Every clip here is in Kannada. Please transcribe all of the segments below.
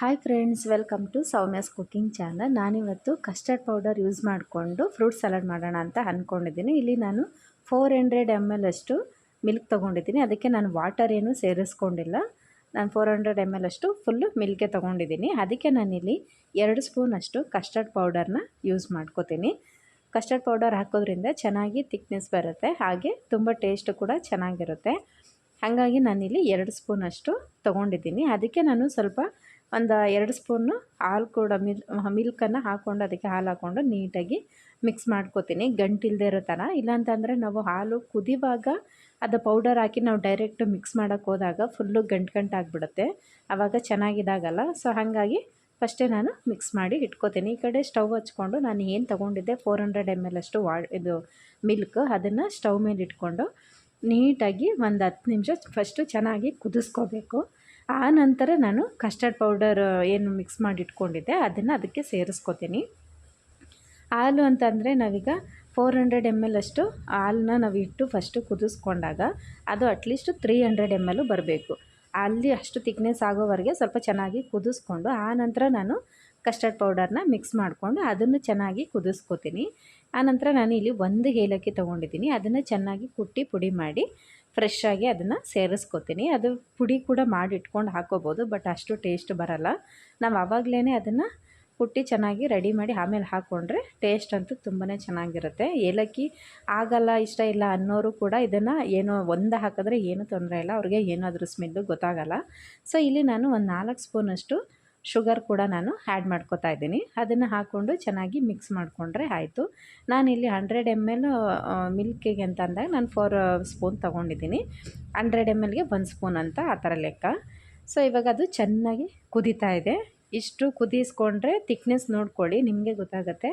Hi friends, welcome to Soumya's cooking channel. ನಾನಿವತ್ತು ಕಸ್ಟರ್ಡ್ ಪೌಡರ್ ಯೂಸ್ ಮಾಡಿಕೊಂಡು ಫ್ರೂಟ್ ಸಲಾಡ್ ಮಾಡೋಣ ಅಂತ ಅಂದ್ಕೊಂಡಿದ್ದೀನಿ. ಇಲ್ಲಿ ನಾನು 400 ml ಅಷ್ಟು ಮಿಲ್ಕ್ ತೊಗೊಂಡಿದ್ದೀನಿ. ಅದಕ್ಕೆ ನಾನು ವಾಟರ್ ಏನೂ ಸೇರಿಸ್ಕೊಂಡಿಲ್ಲ. ನಾನು 400 ml ಅಷ್ಟು ಫುಲ್ಲು ಮಿಲ್ಕೆ ತೊಗೊಂಡಿದ್ದೀನಿ. ಅದಕ್ಕೆ ನಾನಿಲ್ಲಿ 2 ಸ್ಪೂನ್ ಅಷ್ಟು ಕಸ್ಟರ್ಡ್ ಪೌಡರ್ನ ಯೂಸ್ ಮಾಡ್ಕೋತೀನಿ. ಕಸ್ಟರ್ಡ್ ಪೌಡರ್ ಹಾಕೋದ್ರಿಂದ ಚೆನ್ನಾಗಿ ಥಿಕ್ನೆಸ್ ಬರುತ್ತೆ, ಹಾಗೆ ತುಂಬ ಟೇಸ್ಟ್ ಕೂಡ ಚೆನ್ನಾಗಿರುತ್ತೆ. ಹಾಗಾಗಿ ನಾನಿಲ್ಲಿ 2 ಸ್ಪೂನಷ್ಟು ತೊಗೊಂಡಿದ್ದೀನಿ. ಅದಕ್ಕೆ ನಾನು ಸ್ವಲ್ಪ ಒಂದು 2 ಸ್ಪೂನು ಹಾಲು ಕೂಡ ಮಿಲ್ಕನ್ನು ಹಾಕ್ಕೊಂಡು ಅದಕ್ಕೆ ಹಾಲು ಹಾಕ್ಕೊಂಡು ನೀಟಾಗಿ ಮಿಕ್ಸ್ ಮಾಡ್ಕೋತೀನಿ, ಗಂಟಿಲ್ಲದೆ ಇರೋ ಥರ. ಇಲ್ಲಾಂತಂದರೆ ನಾವು ಹಾಲು ಕುದಿವಾಗ ಅದು ಪೌಡರ್ ಹಾಕಿ ನಾವು ಡೈರೆಕ್ಟ್ ಮಿಕ್ಸ್ ಮಾಡೋಕ್ಕೆ ಹೋದಾಗ ಫುಲ್ಲು ಗಂಟಾಗಿಬಿಡುತ್ತೆ, ಆವಾಗ ಚೆನ್ನಾಗಿದಾಗಲ್ಲ. ಸೊ ಹಾಗಾಗಿ ಫಸ್ಟೇ ನಾನು ಮಿಕ್ಸ್ ಮಾಡಿ ಇಟ್ಕೋತೀನಿ. ಈ ಕಡೆ ಸ್ಟವ್ ಹಚ್ಕೊಂಡು ನಾನು ಏನು ತೊಗೊಂಡಿದ್ದೆ 400 ml ಅಷ್ಟು ಇದು ಮಿಲ್ಕ್, ಅದನ್ನು ಸ್ಟವ್ ಮೇಲೆ ಇಟ್ಕೊಂಡು ನೀಟಾಗಿ ಒಂದು 10 ನಿಮಿಷ ಫಸ್ಟು ಚೆನ್ನಾಗಿ ಕುದಿಸ್ಕೋಬೇಕು. ಆ ನಂತರ ನಾನು ಕಸ್ಟರ್ಡ್ ಪೌಡರ್ ಏನು ಮಿಕ್ಸ್ ಮಾಡಿ ಇಟ್ಕೊಂಡಿದ್ದೆ ಅದನ್ನು ಅದಕ್ಕೆ ಸೇರಿಸ್ಕೋತೀನಿ. ಹಾಲು ಅಂತಂದರೆ ನಾವೀಗ 400 ml ಅಷ್ಟು ಹಾಲನ್ನ ನಾವು ಇಟ್ಟು ಫಸ್ಟು ಕುದಿಸ್ಕೊಂಡಾಗ ಅದು ಅಟ್ಲೀಸ್ಟ್ 300 ml ಬರಬೇಕು. ಅಲ್ಲಿ ಅಷ್ಟು ಥಿಕ್ನೆಸ್ ಆಗೋವರೆಗೆ ಸ್ವಲ್ಪ ಚೆನ್ನಾಗಿ ಕುದಿಸ್ಕೊಂಡು ಆ ನಂತರ ನಾನು ಕಸ್ಟರ್ಡ್ ಪೌಡರ್ನ ಮಿಕ್ಸ್ ಮಾಡಿಕೊಂಡು ಅದನ್ನು ಚೆನ್ನಾಗಿ ಕುದಿಸ್ಕೋತೀನಿ. ಆನಂತರ ನಾನು ಇಲ್ಲಿ 1 ಏಲಕ್ಕಿ ತೊಗೊಂಡಿದ್ದೀನಿ. ಅದನ್ನು ಚೆನ್ನಾಗಿ ಕುಟ್ಟಿ ಪುಡಿ ಮಾಡಿ ಫ್ರೆಶ್ ಆಗಿ ಅದನ್ನು ಸೇರಿಸ್ಕೋತೀನಿ. ಅದು ಪುಡಿ ಕೂಡ ಮಾಡಿ ಇಟ್ಕೊಂಡು ಹಾಕೋಬೋದು, ಬಟ್ ಅಷ್ಟು ಟೇಸ್ಟ್ ಬರಲ್ಲ. ನಾವು ಆವಾಗಲೇ ಅದನ್ನು ಕುಟ್ಟಿ ಚೆನ್ನಾಗಿ ರೆಡಿ ಮಾಡಿ ಆಮೇಲೆ ಹಾಕ್ಕೊಂಡ್ರೆ ಟೇಸ್ಟ್ ಅಂತೂ ತುಂಬಾ ಚೆನ್ನಾಗಿರುತ್ತೆ. ಏಲಕ್ಕಿ ಆಗಲ್ಲ, ಇಷ್ಟ ಇಲ್ಲ ಅನ್ನೋರು ಕೂಡ ಇದನ್ನು ಏನೋ ಒಂದು ಹಾಕಿದ್ರೆ ಏನೂ ತೊಂದರೆ ಇಲ್ಲ, ಅವ್ರಿಗೆ ಏನಾದರೂ ಸ್ಮೆಲ್ಲು ಗೊತ್ತಾಗಲ್ಲ. ಸೊ ಇಲ್ಲಿ ನಾನು ಒಂದು 4 ಸ್ಪೂನಷ್ಟು ಶುಗರ್ ಕೂಡ ನಾನು ಆ್ಯಡ್ ಮಾಡ್ಕೋತಾ ಇದ್ದೀನಿ. ಅದನ್ನು ಹಾಕ್ಕೊಂಡು ಚೆನ್ನಾಗಿ ಮಿಕ್ಸ್ ಮಾಡಿಕೊಂಡ್ರೆ ಆಯಿತು. ನಾನಿಲ್ಲಿ 100 ml ಮಿಲ್ಕಿಗೆ ಅಂತ ಅಂದಾಗ ನಾನು 4 ಸ್ಪೂನ್ ತೊಗೊಂಡಿದ್ದೀನಿ. 100 mlಗೆ 1 ಸ್ಪೂನ್ ಅಂತ ಆ ಥರ ಲೆಕ್ಕ. ಸೊ ಇವಾಗ ಅದು ಚೆನ್ನಾಗಿ ಕುದೀತಾ ಇದೆ. ಇಷ್ಟು ಕುದಿಸ್ಕೊಂಡ್ರೆ ಥಿಕ್ನೆಸ್ ನೋಡ್ಕೊಳ್ಳಿ, ನಿಮಗೆ ಗೊತ್ತಾಗುತ್ತೆ.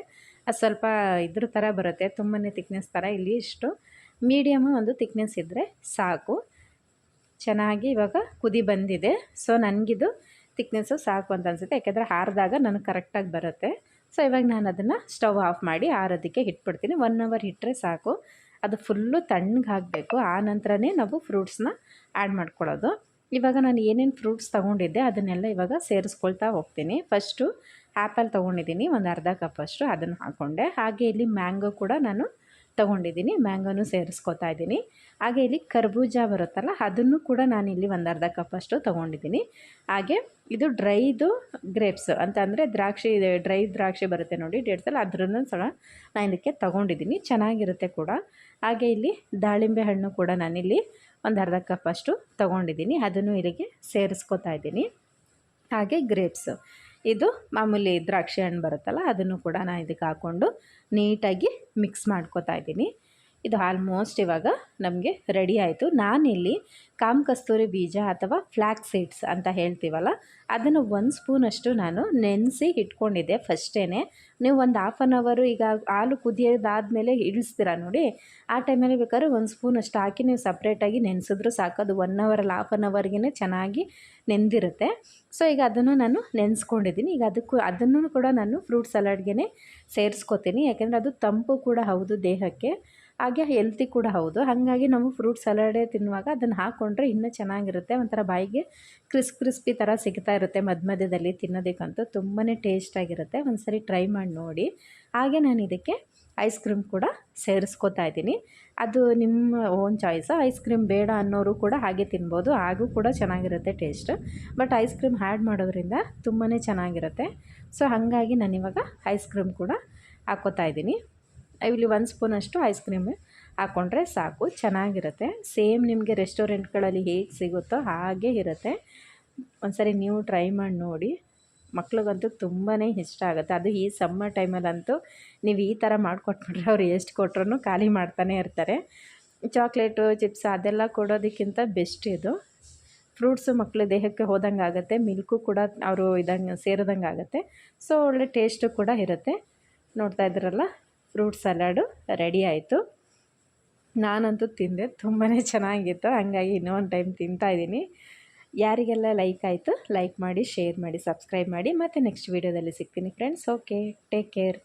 ಅದು ಸ್ವಲ್ಪ ಇದ್ರ ಥರ ಬರುತ್ತೆ, ತುಂಬಾ ಥಿಕ್ನೆಸ್ ಥರ. ಇಲ್ಲಿ ಇಷ್ಟು ಮೀಡಿಯಮು ಒಂದು ಥಿಕ್ನೆಸ್ ಇದ್ದರೆ ಸಾಕು. ಚೆನ್ನಾಗಿ ಇವಾಗ ಕುದಿ ಬಂದಿದೆ. ಸೊ ನನಗಿದು ಥಿಕ್ನೆಸ್ಸು ಸಾಕು ಅಂತ ಅನಿಸುತ್ತೆ, ಯಾಕೆಂದರೆ ಆರಿದಾಗ ನನಗೆ ಕರೆಕ್ಟಾಗಿ ಬರುತ್ತೆ. ಸೊ ಇವಾಗ ನಾನು ಅದನ್ನು ಸ್ಟವ್ ಆಫ್ ಮಾಡಿ ಆರೋದಕ್ಕೆ ಇಟ್ಬಿಡ್ತೀನಿ. 1 hour ಇಟ್ಟರೆ ಸಾಕು. ಅದು ಫುಲ್ಲು ತಣ್ಣಗೆ ಹಾಕಬೇಕು, ಆ ನಂತರನೇ ನಾವು ಫ್ರೂಟ್ಸ್ನ ಆ್ಯಡ್ ಮಾಡ್ಕೊಳ್ಳೋದು. ಇವಾಗ ನಾನು ಏನೇನು ಫ್ರೂಟ್ಸ್ ತೊಗೊಂಡಿದ್ದೆ ಅದನ್ನೆಲ್ಲ ಇವಾಗ ಸೇರಿಸ್ಕೊಳ್ತಾ ಹೋಗ್ತೀನಿ. ಫಸ್ಟು ಆ್ಯಪಲ್ ತೊಗೊಂಡಿದ್ದೀನಿ, ಒಂದು ಅರ್ಧ ಕಪ್ಪಷ್ಟು ಅದನ್ನು ಹಾಕ್ಕೊಂಡೆ. ಹಾಗೆ ಇಲ್ಲಿ ಮ್ಯಾಂಗೋ ಕೂಡ ನಾನು ತೊಗೊಂಡಿದ್ದೀನಿ, ಮ್ಯಾಂಗೋನು ಸೇರಿಸ್ಕೊತಾ ಇದ್ದೀನಿ. ಹಾಗೆ ಇಲ್ಲಿ ಕರ್ಬೂಜ ಬರುತ್ತಲ್ಲ, ಅದನ್ನು ಕೂಡ ನಾನಿಲ್ಲಿ ಒಂದು ಅರ್ಧ ಕಪ್ಪಷ್ಟು ತೊಗೊಂಡಿದ್ದೀನಿ. ಹಾಗೆ ಇದು ಡ್ರೈದು ಗ್ರೇಪ್ಸ್ ಅಂತ ಅಂದರೆ ದ್ರಾಕ್ಷಿ, ಡ್ರೈ ದ್ರಾಕ್ಷಿ ಬರುತ್ತೆ ನೋಡಿ ಡೇಟ್ಸಲ್ಲಿ, ಅದ್ರನ್ನು ಸಹ ನಾನು ಇದಕ್ಕೆ ತೊಗೊಂಡಿದ್ದೀನಿ, ಚೆನ್ನಾಗಿರುತ್ತೆ ಕೂಡ. ಹಾಗೆ ಇಲ್ಲಿ ದಾಳಿಂಬೆ ಹಣ್ಣು ಕೂಡ ನಾನಿಲ್ಲಿ ಒಂದು ಅರ್ಧ ಕಪ್ಪಷ್ಟು ತೊಗೊಂಡಿದ್ದೀನಿ, ಅದನ್ನು ಇಲ್ಲಿಗೆ ಸೇರಿಸ್ಕೊತಾ ಇದ್ದೀನಿ. ಹಾಗೆ ಗ್ರೇಪ್ಸ್, ಇದು ಮಾಮೂಲಿ ದ್ರಾಕ್ಷಿ ಹಣ್ಣು ಬರುತ್ತಲ್ಲ, ಅದನ್ನು ಕೂಡ ನಾನು ಇದಕ್ಕೆ ಹಾಕ್ಕೊಂಡು ನೀಟಾಗಿ ಮಿಕ್ಸ್ ಮಾಡ್ಕೋತಾ ಇದ್ದೀನಿ. ಇದು ಆಲ್ಮೋಸ್ಟ್ ಇವಾಗ ನಮಗೆ ರೆಡಿ ಆಯಿತು. ನಾನಿಲ್ಲಿ ಕಾಮ ಕಸ್ತೂರಿ ಬೀಜ ಅಥವಾ ಫ್ಲ್ಯಾಕ್ಸ್ ಸೀಡ್ಸ್ ಅಂತ ಹೇಳ್ತೀವಲ್ಲ, ಅದನ್ನು 1 ಸ್ಪೂನಷ್ಟು ನಾನು ನೆನೆಸಿ ಇಟ್ಕೊಂಡಿದ್ದೆ ಫಸ್ಟೇ. ನೀವು ಒಂದು 1/2 hour ಈಗ ಹಾಲು ಕುದಿಯೋದಾದಮೇಲೆ ಇಳಿಸ್ತೀರ ನೋಡಿ, ಆ ಟೈಮಲ್ಲಿ ಬೇಕಾದ್ರೆ 1 ಸ್ಪೂನಷ್ಟು ಹಾಕಿ ನೀವು ಸಪ್ರೇಟಾಗಿ ನೆನೆಸಿದ್ರು ಸಾಕು. ಅದು 1 hour ಅಲ್ಲ, 1/2 hourಗೆ ಚೆನ್ನಾಗಿ ನೆಂದಿರುತ್ತೆ. ಸೊ ಈಗ ಅದನ್ನು ನಾನು ನೆನೆಸ್ಕೊಂಡಿದ್ದೀನಿ. ಈಗ ಅದನ್ನು ಕೂಡ ನಾನು ಫ್ರೂಟ್ ಸಲಾಡ್ಗೆ ಸೇರಿಸ್ಕೋತೀನಿ, ಯಾಕೆಂದರೆ ಅದು ತಂಪು ಕೂಡ ಹೌದು ದೇಹಕ್ಕೆ, ಹಾಗೆ ಹೆಲ್ತಿ ಕೂಡ ಹೌದು. ಹಾಗಾಗಿ ನಾವು ಫ್ರೂಟ್ ಸಲಾಡೇ ತಿನ್ನುವಾಗ ಅದನ್ನು ಹಾಕ್ಕೊಂಡ್ರೆ ಇನ್ನೂ ಚೆನ್ನಾಗಿರುತ್ತೆ. ಒಂಥರ ಬಾಯಿಗೆ ಕ್ರಿಸ್ಪಿ ಥರ ಸಿಗ್ತಾ ಇರುತ್ತೆ ಮಧ್ಯದಲ್ಲಿ ತಿನ್ನೋದಕ್ಕಂತೂ ತುಂಬಾ ಟೇಸ್ಟಾಗಿರುತ್ತೆ. ಒಂದು ಸರಿ ಟ್ರೈ ಮಾಡಿ ನೋಡಿ. ಹಾಗೆ ನಾನು ಇದಕ್ಕೆ ಐಸ್ ಕ್ರೀಮ್ ಕೂಡ ಸೇರಿಸ್ಕೋತಾ ಇದ್ದೀನಿ. ಅದು ನಿಮ್ಮ ಓನ್ ಚಾಯ್ಸು. ಐಸ್ ಕ್ರೀಮ್ ಬೇಡ ಅನ್ನೋರು ಕೂಡ ಹಾಗೆ ತಿನ್ಬೋದು, ಹಾಗೂ ಕೂಡ ಚೆನ್ನಾಗಿರುತ್ತೆ taste. But ice cream add ಮಾಡೋದ್ರಿಂದ ತುಂಬಾ ಚೆನ್ನಾಗಿರುತ್ತೆ. ಸೊ ಹಾಗಾಗಿ ನಾನಿವಾಗ ಐಸ್ ಕ್ರೀಮ್ ಕೂಡ ಹಾಕ್ಕೋತಾ ಇದ್ದೀನಿ. ಇಲ್ಲಿ 1 ಸ್ಪೂನಷ್ಟು ಐಸ್ ಕ್ರೀಮ್ ಹಾಕ್ಕೊಂಡ್ರೆ ಸಾಕು, ಚೆನ್ನಾಗಿರುತ್ತೆ. ಸೇಮ್ ನಿಮಗೆ ರೆಸ್ಟೋರೆಂಟ್ಗಳಲ್ಲಿ ಹೇಗೆ ಸಿಗುತ್ತೋ ಹಾಗೆ ಇರುತ್ತೆ. ಒಂದ್ಸರಿ ನೀವು ಟ್ರೈ ಮಾಡಿ ನೋಡಿ, ಮಕ್ಳಿಗಂತೂ ತುಂಬಾ ಇಷ್ಟ ಆಗುತ್ತೆ. ಅದು ಈ ಸಮ್ಮರ್ ಟೈಮಲ್ಲಂತೂ ನೀವು ಈ ಥರ ಮಾಡಿಕೊಟ್ಬಿಟ್ರೆ ಅವ್ರು ಎಷ್ಟು ಕೊಟ್ರೂ ಖಾಲಿ ಮಾಡ್ತಾನೆ ಇರ್ತಾರೆ. ಚಾಕ್ಲೇಟು, ಚಿಪ್ಸ್ ಅದೆಲ್ಲ ಕೊಡೋದಕ್ಕಿಂತ ಬೆಸ್ಟ್ ಇದು. ಫ್ರೂಟ್ಸು ಮಕ್ಕಳು ದೇಹಕ್ಕೆ ಹೋದಂಗೆ ಆಗುತ್ತೆ, ಮಿಲ್ಕು ಕೂಡ ಅವರು ಸೇರಿದಂಗೆ ಆಗುತ್ತೆ. ಸೊ ಒಳ್ಳೆ ಟೇಸ್ಟು ಕೂಡ ಇರುತ್ತೆ. ನೋಡ್ತಾ ಇದ್ದೀರಲ್ಲ, ಫ್ರೂಟ್ ಸಲಾಡು ರೆಡಿ ಆಯಿತು. ನಾನಂತೂ ತಿಂದೆ, ತುಂಬಾ ಚೆನ್ನಾಗಿತ್ತು. ಹಾಗಾಗಿ ಇನ್ನೊಂದು ಟೈಮ್ ತಿಂತಾಯಿದ್ದೀನಿ. ಯಾರಿಗೆಲ್ಲ ಲೈಕ್ ಆಯಿತು ಲೈಕ್ ಮಾಡಿ, ಶೇರ್ ಮಾಡಿ, ಸಬ್ಸ್ಕ್ರೈಬ್ ಮಾಡಿ. ಮತ್ತು ನೆಕ್ಸ್ಟ್ ವೀಡಿಯೋದಲ್ಲಿ ಸಿಗ್ತೀನಿ ಫ್ರೆಂಡ್ಸ್. Okay, take care.